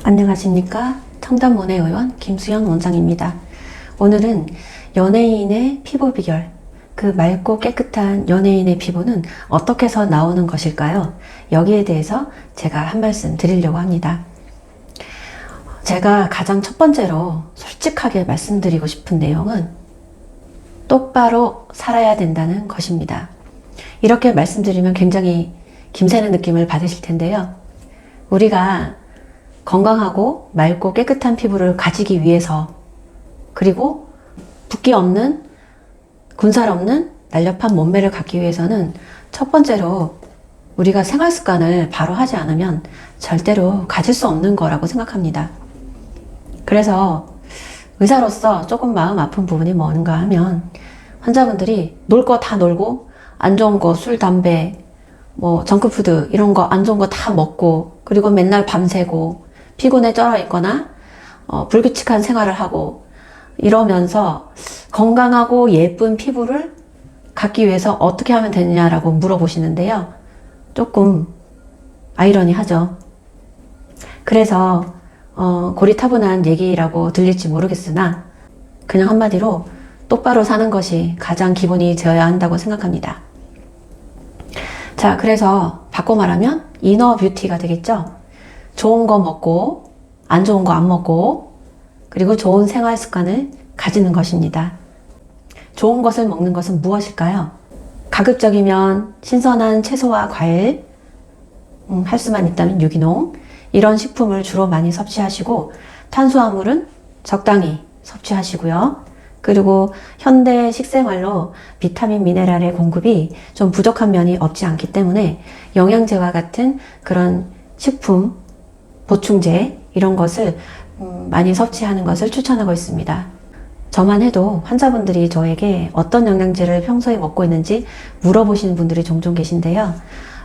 안녕하십니까. 청담원외의원 김수현 원장입니다. 오늘은 연예인의 피부 비결, 그 맑고 깨끗한 연예인의 피부는 어떻게 해서 나오는 것일까요? 여기에 대해서 제가 한 말씀 드리려고 합니다. 제가 가장 첫 번째로 솔직하게 말씀드리고 싶은 내용은 똑바로 살아야 된다는 것입니다. 이렇게 말씀드리면 굉장히 김새는 느낌을 받으실 텐데요. 우리가 건강하고 맑고 깨끗한 피부를 가지기 위해서, 그리고 붓기 없는, 군살 없는 날렵한 몸매를 갖기 위해서는 첫 번째로 우리가 생활 습관을 바로 하지 않으면 절대로 가질 수 없는 거라고 생각합니다. 그래서 의사로서 조금 마음 아픈 부분이 뭔가 하면 환자분들이 놀 거 다 놀고 안 좋은 거 술, 담배, 뭐 정크푸드 이런 거 안 좋은 거 다 먹고, 그리고 맨날 밤새고 피곤에 쩔어 있거나 불규칙한 생활을 하고 이러면서 건강하고 예쁜 피부를 갖기 위해서 어떻게 하면 되느냐라고 물어보시는데요. 조금 아이러니하죠. 그래서 고리타분한 얘기라고 들릴지 모르겠으나 그냥 한마디로 똑바로 사는 것이 가장 기본이 되어야 한다고 생각합니다. 자, 그래서 바꿔 말하면 이너 뷰티가 되겠죠. 좋은 거 먹고 안 좋은 거 안 먹고, 그리고 좋은 생활 습관을 가지는 것입니다. 좋은 것을 먹는 것은 무엇일까요? 가급적이면 신선한 채소와 과일, 할 수만 있다면 유기농, 이런 식품을 주로 많이 섭취하시고 탄수화물은 적당히 섭취하시고요. 그리고 현대 식생활로 비타민, 미네랄의 공급이 좀 부족한 면이 없지 않기 때문에 영양제와 같은 그런 식품, 보충제 이런 것을 많이 섭취하는 것을 추천하고 있습니다. 저만 해도 환자분들이 저에게 어떤 영양제를 평소에 먹고 있는지 물어보시는 분들이 종종 계신데요.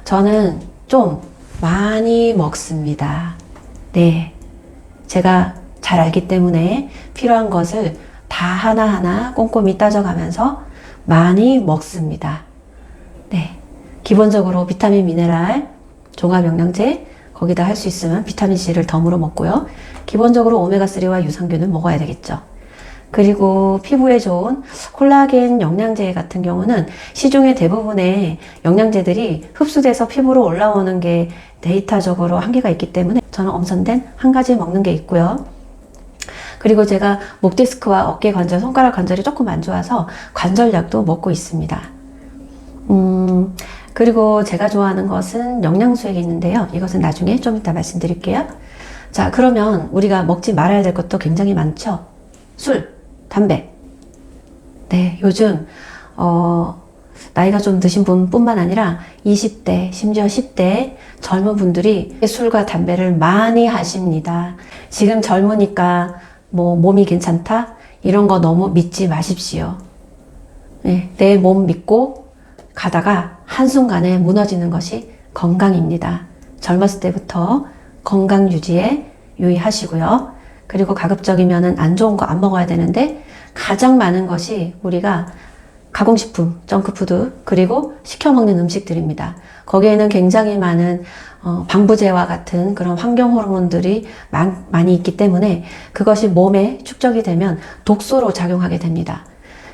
저는 좀 많이 먹습니다. 네, 제가 잘 알기 때문에 필요한 것을 다 하나하나 꼼꼼히 따져가면서 많이 먹습니다. 네, 기본적으로 비타민, 미네랄, 종합영양제, 거기다 할 수 있으면 비타민C를 덤으로 먹고요. 기본적으로 오메가3와 유산균을 먹어야 되겠죠. 그리고 피부에 좋은 콜라겐 영양제 같은 경우는 시중의 대부분의 영양제들이 흡수돼서 피부로 올라오는 게 데이터적으로 한계가 있기 때문에 저는 엄선된 한 가지 먹는 게 있고요. 그리고 제가 목 디스크와 어깨 관절, 손가락 관절이 조금 안 좋아서 관절약도 먹고 있습니다. 그리고 제가 좋아하는 것은 영양수액이 있는데요. 이것은 나중에 좀 이따 말씀드릴게요. 자, 그러면 우리가 먹지 말아야 될 것도 굉장히 많죠. 술, 담배. 네, 요즘 나이가 좀 드신 분뿐만 아니라 20대, 심지어 10대 젊은 분들이 술과 담배를 많이 하십니다. 지금 젊으니까 뭐 몸이 괜찮다? 이런 거 너무 믿지 마십시오. 네, 내 몸 믿고 가다가 한순간에 무너지는 것이 건강입니다. 젊었을 때부터 건강 유지에 유의하시고요. 그리고 가급적이면 안 좋은 거 안 먹어야 되는데 가장 많은 것이 우리가 가공식품, 정크푸드, 그리고 시켜먹는 음식들입니다. 거기에는 굉장히 많은 방부제와 같은 그런 환경 호르몬들이 많이 있기 때문에 그것이 몸에 축적이 되면 독소로 작용하게 됩니다.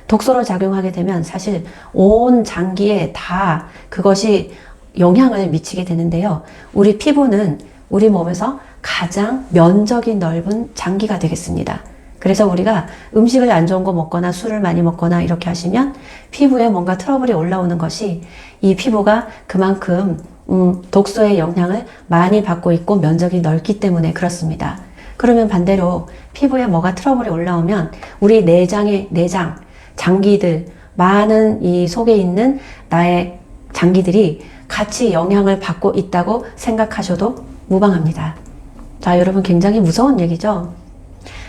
독소로 작용하게 되면 사실 온 장기에 다 그것이 영향을 미치게 되는데요. 우리 피부는 우리 몸에서 가장 면적이 넓은 장기가 되겠습니다. 그래서 우리가 음식을 안 좋은 거 먹거나 술을 많이 먹거나 이렇게 하시면 피부에 뭔가 트러블이 올라오는 것이 이 피부가 그만큼 독소의 영향을 많이 받고 있고 면적이 넓기 때문에 그렇습니다. 그러면 반대로 피부에 뭐가 트러블이 올라오면 우리 내장, 장기들, 많은 이 속에 있는 나의 장기들이 같이 영향을 받고 있다고 생각하셔도 무방합니다. 자, 여러분 굉장히 무서운 얘기죠?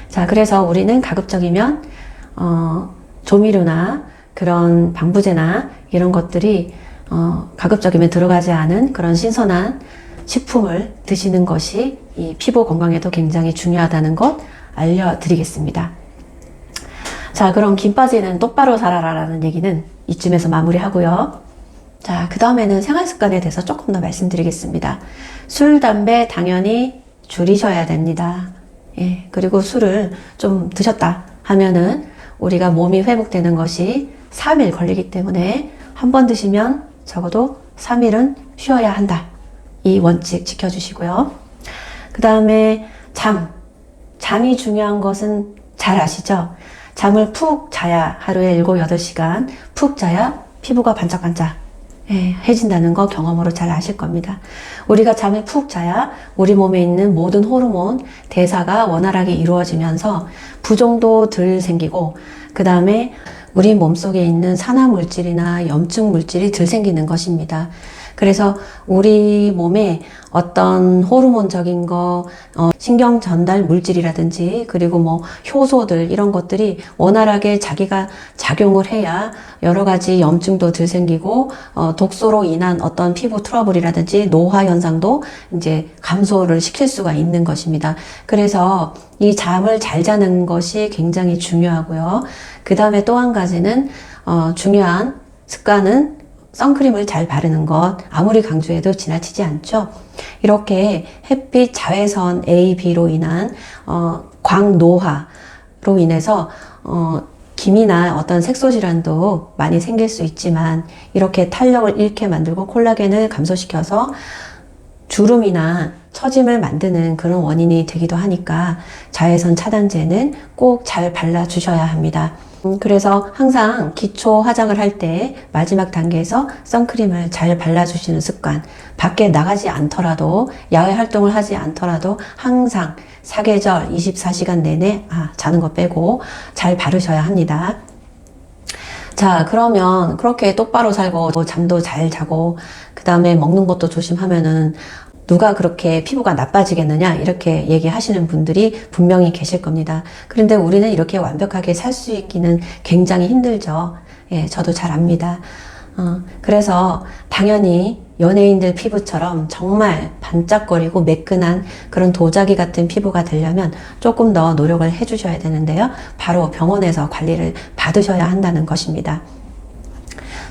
자, 그래서 우리는 가급적이면 조미료나 그런 방부제나 이런 것들이 가급적이면 들어가지 않은 그런 신선한 식품을 드시는 것이 이 피부 건강에도 굉장히 중요하다는 것 알려드리겠습니다. 자, 그럼 김 빠지는 똑바로 살아라 라는 얘기는 이쯤에서 마무리하고요. 자, 그 다음에는 생활습관에 대해서 조금 더 말씀드리겠습니다. 술, 담배 당연히 줄이셔야 됩니다. 예, 그리고 술을 좀 드셨다 하면은 우리가 몸이 회복되는 것이 3일 걸리기 때문에 한 번 드시면 적어도 3일은 쉬어야 한다. 이 원칙 지켜주시고요. 그 다음에 잠이 중요한 것은 잘 아시죠? 잠을 푹 자야 하루에 7, 8시간 푹 자야 피부가 반짝반짝 해진다는 거 경험으로 잘 아실 겁니다. 우리가 잠을 푹 자야 우리 몸에 있는 모든 호르몬 대사가 원활하게 이루어지면서 부종도 덜 생기고 그 다음에 우리 몸속에 있는 산화 물질이나 염증 물질이 덜 생기는 것입니다. 그래서 우리 몸에 어떤 호르몬적인 거, 신경 전달 물질이라든지 그리고 뭐 효소들 이런 것들이 원활하게 자기가 작용을 해야 여러 가지 염증도 덜 생기고 독소로 인한 어떤 피부 트러블이라든지 노화 현상도 이제 감소를 시킬 수가 있는 것입니다. 그래서 이 잠을 잘 자는 것이 굉장히 중요하고요. 그 다음에 또 한 가지는 중요한 습관은 선크림을 잘 바르는 것, 아무리 강조해도 지나치지 않죠. 이렇게 햇빛 자외선 A, B로 인한 광노화로 인해서 기미나 어떤 색소질환도 많이 생길 수 있지만 이렇게 탄력을 잃게 만들고 콜라겐을 감소시켜서 주름이나 처짐을 만드는 그런 원인이 되기도 하니까 자외선 차단제는 꼭 잘 발라주셔야 합니다. 그래서 항상 기초 화장을 할 때 마지막 단계에서 선크림을 잘 발라주시는 습관, 밖에 나가지 않더라도 야외 활동을 하지 않더라도 항상 사계절 24시간 내내 자는 거 빼고 잘 바르셔야 합니다. 자, 그러면 그렇게 똑바로 살고 잠도 잘 자고 그 다음에 먹는 것도 조심하면은 누가 그렇게 피부가 나빠지겠느냐 이렇게 얘기하시는 분들이 분명히 계실 겁니다. 그런데 우리는 이렇게 완벽하게 살 수 있기는 굉장히 힘들죠. 예, 저도 잘 압니다. 그래서 당연히 연예인들 피부처럼 정말 반짝거리고 매끈한 그런 도자기 같은 피부가 되려면 조금 더 노력을 해주셔야 되는데요. 바로 병원에서 관리를 받으셔야 한다는 것입니다.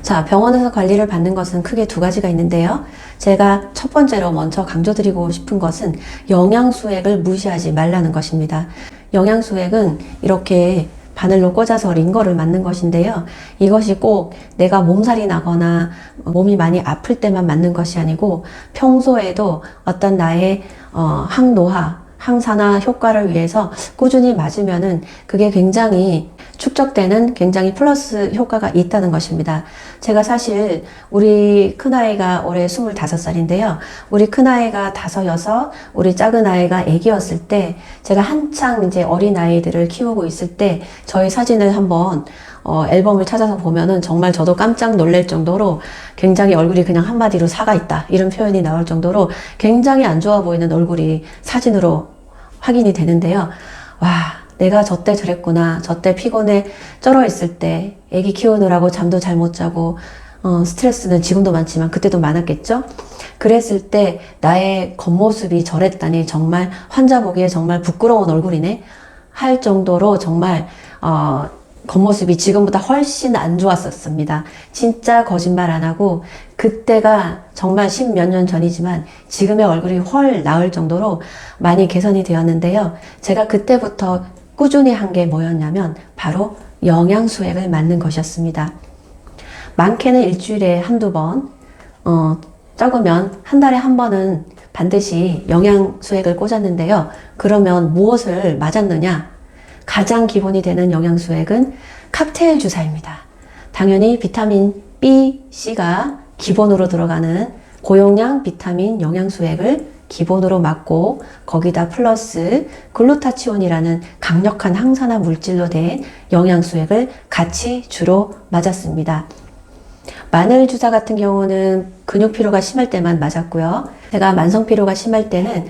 자, 병원에서 관리를 받는 것은 크게 두 가지가 있는데요. 제가 첫 번째로 먼저 강조드리고 싶은 것은 영양수액을 무시하지 말라는 것입니다. 영양수액은 이렇게 바늘로 꽂아서 링거를 맞는 것인데요. 이것이 꼭 내가 몸살이 나거나 몸이 많이 아플 때만 맞는 것이 아니고 평소에도 어떤 나의 항노화, 항산화 효과를 위해서 꾸준히 맞으면은 그게 굉장히 축적되는 굉장히 플러스 효과가 있다는 것입니다. 제가 사실 우리 큰아이가 올해 25살인데요. 우리 큰아이가 5, 6, 우리 작은아이가 아기였을 때 제가 한창 이제 어린아이들을 키우고 있을 때 저희 사진을 한번 앨범을 찾아서 보면은 정말 저도 깜짝 놀랄 정도로 굉장히 얼굴이 그냥 한마디로 사가 있다 이런 표현이 나올 정도로 굉장히 안 좋아 보이는 얼굴이 사진으로 확인이 되는데요. 와, 내가 저때 저랬구나. 저때 피곤에 쩔어 있을 때 애기 키우느라고 잠도 잘 못 자고 스트레스는 지금도 많지만 그때도 많았겠죠. 그랬을 때 나의 겉모습이 저랬다니 정말 환자 보기에 정말 부끄러운 얼굴이네 할 정도로 정말 겉모습이 지금보다 훨씬 안 좋았었습니다. 진짜 거짓말 안 하고 그때가 정말 10 몇 년 전이지만 지금의 얼굴이 훨 나을 정도로 많이 개선이 되었는데요. 제가 그때부터 꾸준히 한 게 뭐였냐면 바로 영양수액을 맞는 것이었습니다. 많게는 일주일에 한두 번, 적으면 한 달에 한 번은 반드시 영양수액을 꽂았는데요. 그러면 무엇을 맞았느냐? 가장 기본이 되는 영양수액은 칵테일 주사입니다. 당연히 비타민 B, C가 기본으로 들어가는 고용량 비타민 영양수액을 기본으로 맞고 거기다 플러스 글루타치온이라는 강력한 항산화 물질로 된 영양수액을 같이 주로 맞았습니다. 마늘 주사 같은 경우는 근육 피로가 심할 때만 맞았고요. 제가 만성 피로가 심할 때는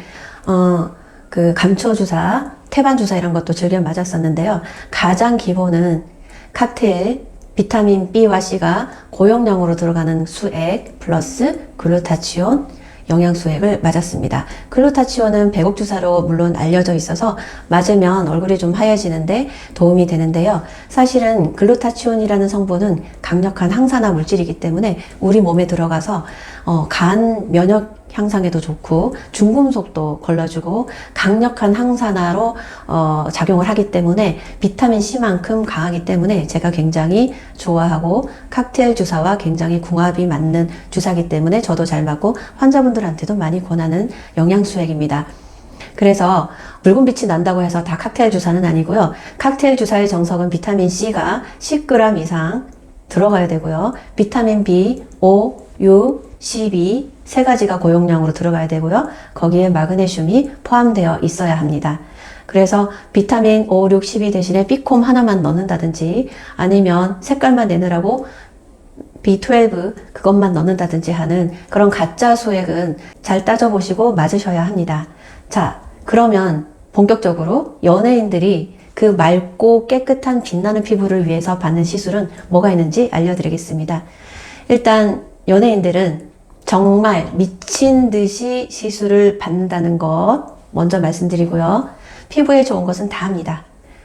그 감초 주사, 태반 주사 이런 것도 즐겨 맞았었는데요. 가장 기본은 칵테일, 비타민 B와 C가 고용량으로 들어가는 수액 플러스 글루타치온 영양수액을 맞았습니다. 글루타치온은 배곡 주사로 물론 알려져 있어서 맞으면 얼굴이 좀 하얘지는데 도움이 되는데요. 사실은 글루타치온이라는 성분은 강력한 항산화 물질이기 때문에 우리 몸에 들어가서 간 면역 향상에도 좋고 중금속도 걸러주고 강력한 항산화로 작용을 하기 때문에 비타민 C만큼 강하기 때문에 제가 굉장히 좋아하고 칵테일 주사와 굉장히 궁합이 맞는 주사이기 때문에 저도 잘 맞고 환자분들한테도 많이 권하는 영양수액입니다. 그래서 붉은 빛이 난다고 해서 다 칵테일 주사는 아니고요. 칵테일 주사의 정석은 비타민 C가 10g 이상 들어가야 되고요. 비타민 B, O, U, C, 세 가지가 고용량으로 들어가야 되고요. 거기에 마그네슘이 포함되어 있어야 합니다. 그래서 비타민 5, 6, 12 대신에 B콤 하나만 넣는다든지 아니면 색깔만 내느라고 B12 그것만 넣는다든지 하는 그런 가짜 수액은 잘 따져보시고 맞으셔야 합니다. 자, 그러면 본격적으로 연예인들이 그 맑고 깨끗한 빛나는 피부를 위해서 받는 시술은 뭐가 있는지 알려드리겠습니다. 일단 연예인들은 정말 미친 듯이 시술을 받는다는 것 먼저 말씀드리고요. 피부에 좋은 것은 다 합니다.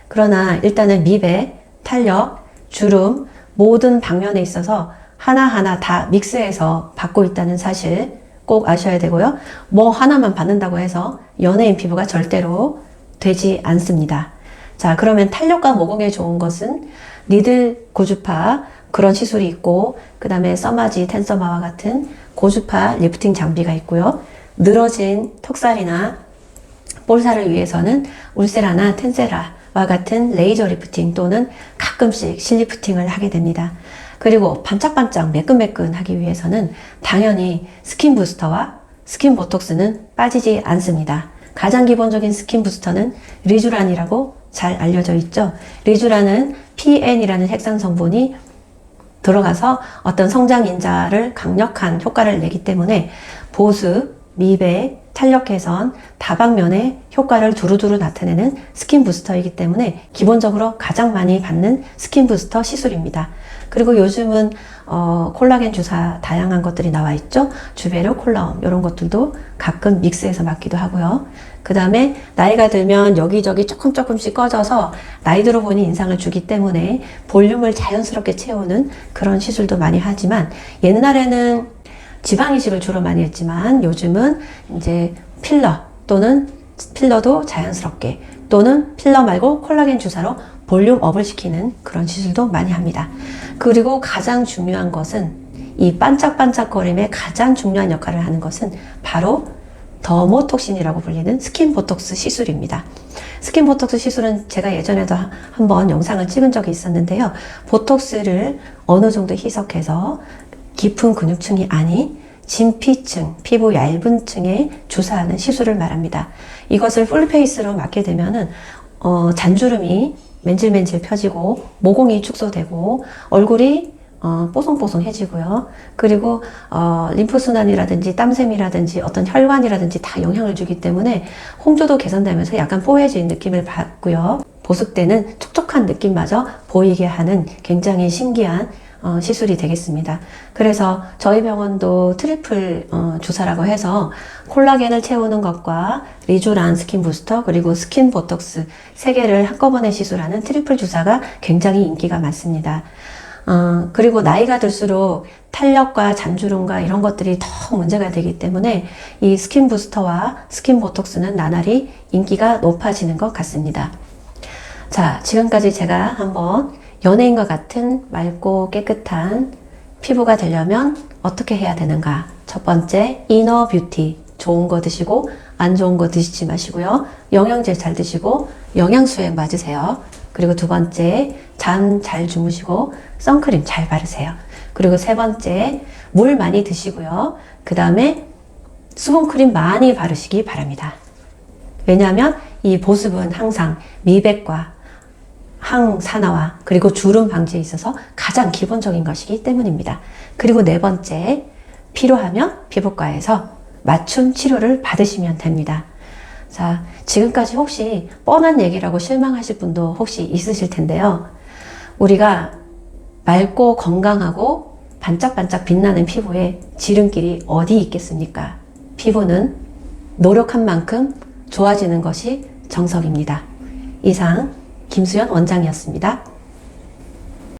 그러나 일단은 미백, 탄력, 주름 모든 방면에 있어서 하나하나 다 믹스해서 받고 있다는 사실 꼭 아셔야 되고요. 뭐 하나만 받는다고 해서 연예인 피부가 절대로 되지 않습니다. 자, 그러면 탄력과 모공에 좋은 것은 니들 고주파 그런 시술이 있고 그 다음에 써마지, 텐서마와 같은 고주파 리프팅 장비가 있고요. 늘어진 턱살이나 볼살을 위해서는 울세라나 텐세라와 같은 레이저 리프팅 또는 가끔씩 실리프팅을 하게 됩니다. 그리고 반짝반짝 매끈매끈하기 위해서는 당연히 스킨 부스터와 스킨 보톡스는 빠지지 않습니다. 가장 기본적인 스킨 부스터는 리쥬란이라고 잘 알려져 있죠. 리쥬란은 PN이라는 핵산 성분이 들어가서 어떤 성장 인자를 강력한 효과를 내기 때문에 보습, 미백, 탄력 개선, 다방면에 효과를 두루두루 나타내는 스킨 부스터이기 때문에 기본적으로 가장 많이 받는 스킨 부스터 시술입니다. 그리고 요즘은 콜라겐 주사 다양한 것들이 나와 있죠. 주베르, 콜라움 이런 것들도 가끔 믹스해서 맞기도 하고요. 그 다음에 나이가 들면 여기저기 조금씩 꺼져서 나이 들어 보니 인상을 주기 때문에 볼륨을 자연스럽게 채우는 그런 시술도 많이 하지만 옛날에는 지방 이식을 주로 많이 했지만 요즘은 이제 필러 또는 필러도 자연스럽게 또는 필러 말고 콜라겐 주사로 볼륨업을 시키는 그런 시술도 많이 합니다. 그리고 가장 중요한 것은 이 반짝반짝거림에 가장 중요한 역할을 하는 것은 바로 더모톡신이라고 불리는 스킨 보톡스 시술입니다. 스킨 보톡스 시술은 제가 예전에도 한번 영상을 찍은 적이 있었는데요. 보톡스를 어느 정도 희석해서 깊은 근육층이 아닌 진피층, 피부 얇은 층에 주사하는 시술을 말합니다. 이것을 풀페이스로 맞게 되면은 잔주름이 맨질맨질 펴지고 모공이 축소되고 얼굴이 뽀송뽀송해지고요. 그리고 림프순환이라든지 땀샘이라든지 어떤 혈관이라든지 다 영향을 주기 때문에 홍조도 개선되면서 약간 뽀해진 느낌을 받고요. 보습 때는 촉촉한 느낌마저 보이게 하는 굉장히 신기한 시술이 되겠습니다. 그래서 저희 병원도 트리플 주사라고 해서 콜라겐을 채우는 것과 리쥬란 스킨 부스터 그리고 스킨 보톡스 세 개를 한꺼번에 시술하는 트리플 주사가 굉장히 인기가 많습니다. 그리고 나이가 들수록 탄력과 잔주름과 이런 것들이 더 문제가 되기 때문에 이 스킨 부스터와 스킨 보톡스는 나날이 인기가 높아지는 것 같습니다. 자, 지금까지 제가 한번 연예인과 같은 맑고 깨끗한 피부가 되려면 어떻게 해야 되는가? 첫 번째, 이너 뷰티. 좋은 거 드시고 안 좋은 거 드시지 마시고요. 영양제 잘 드시고 영양수액 맞으세요. 그리고 두 번째, 잠 잘 주무시고 선크림 잘 바르세요. 그리고 세 번째, 물 많이 드시고요. 그 다음에 수분크림 많이 바르시기 바랍니다. 왜냐하면 이 보습은 항상 미백과 항산화와 그리고 주름 방지에 있어서 가장 기본적인 것이기 때문입니다. 그리고 네 번째, 필요하면 피부과에서 맞춤 치료를 받으시면 됩니다. 자, 지금까지 혹시 뻔한 얘기라고 실망하실 분도 혹시 있으실 텐데요. 우리가 맑고 건강하고 반짝반짝 빛나는 피부에 지름길이 어디 있겠습니까? 피부는 노력한 만큼 좋아지는 것이 정석입니다. 이상 김수연 원장이었습니다.